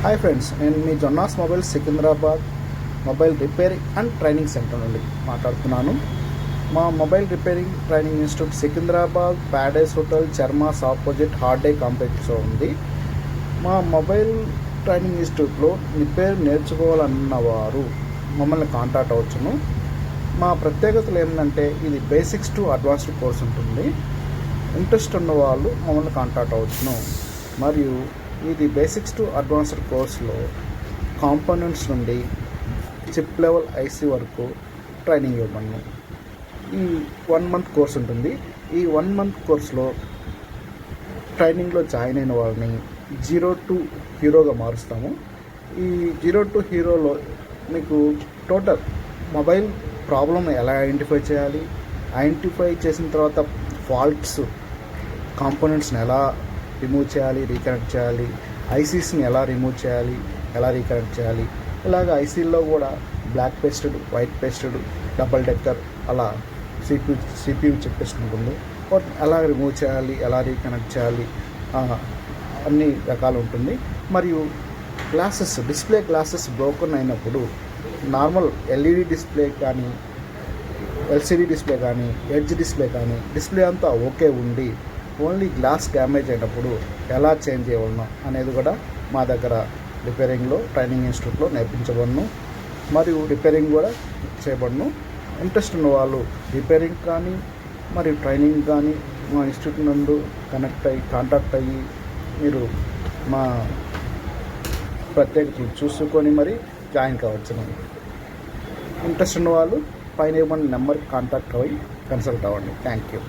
Hi friends, నేను మీ Jonnas mobile Secunderabad mobile repairing and training centre నుండి మాట్లాడుతున్నాను. మా mobile repairing training institute Secunderabad Paradise hotel Chermas opposite hard day కాంప్లెక్స్లో ఉంది. మా మొబైల్ ట్రైనింగ్ ఇన్స్టిట్యూట్లో రిపేర్ నేర్చుకోవాలన్నవారు మమ్మల్ని కాంటాక్ట్ అవ్వచ్చును. మా ప్రత్యేకతలు ఏంటంటే ఇది బేసిక్స్ టు అడ్వాన్స్డ్ కోర్స్ ఉంటుంది. ఇంట్రెస్ట్ ఉన్న వాళ్ళు మమ్మల్ని కాంటాక్ట్ అవ్వచ్చును. మరియు ఇది బేసిక్స్ టు అడ్వాన్స్డ్ కోర్సులో కాంపోనెంట్స్ నుండి చిప్ లెవెల్ ఐసీ వరకు ట్రైనింగ్ ఇవ్వబడును. ఈ 1 month కోర్స్ ఉంటుంది. ఈ 1 month కోర్సులో ట్రైనింగ్లో జాయిన్ అయిన వాళ్ళని 0 to హీరోగా మారుస్తాము. ఈ 0 to హీరోలో మీకు టోటల్ మొబైల్ ప్రాబ్లమ్ ఎలా ఐడెంటిఫై చేయాలి, ఐడెంటిఫై చేసిన తర్వాత ఫాల్ట్స్ కాంపోనెంట్స్ని ఎలా రిమూవ్ చేయాలి, రీకనెక్ట్ చేయాలి, ఐసీస్ని ఎలా రిమూవ్ చేయాలి, ఎలా రీకనెక్ట్ చేయాలి, ఇలాగ ఐసీల్లో కూడా black pasted, white pasted, double decker అలా సిపియు చిప్ ఉంటుంది. ఎలా రిమూవ్ చేయాలి, ఎలా రీకనెక్ట్ చేయాలి అన్ని రకాలు ఉంటుంది. మరియు గ్లాసెస్, డిస్ప్లే గ్లాసెస్ బ్రోకన్ అయినప్పుడు నార్మల్ ఎల్ఈడి డిస్ప్లే కానీ, ఎల్సిడి డిస్ప్లే కానీ, ఎడ్జ్ డిస్ప్లే కానీ, డిస్ప్లే అంతా ఓకే ఉండి ఓన్లీ గ్లాస్ డ్యామేజ్ అయినప్పుడు ఎలా చేంజ్ చేయవలను అనేది కూడా మా దగ్గర రిపేరింగ్లో ట్రైనింగ్ ఇన్స్టిట్యూట్లో నేర్పించబడును. మరియు రిపేరింగ్ కూడా చేయబడును. ఇంట్రెస్ట్ ఉన్న వాళ్ళు రిపేరింగ్ కానీ మరియు ట్రైనింగ్ కానీ మా ఇన్స్టిట్యూట్ నుండి కాంటాక్ట్ అయ్యి మీరు మా ప్రత్యేకతలు చూసుకొని మరి జాయిన్ కావచ్చును. ఇంట్రెస్ట్ ఉన్న వాళ్ళు పైన ఇవ్వమని నెంబర్కి కాంటాక్ట్ అయ్యి కన్సల్ట్ అవ్వండి. Thank you.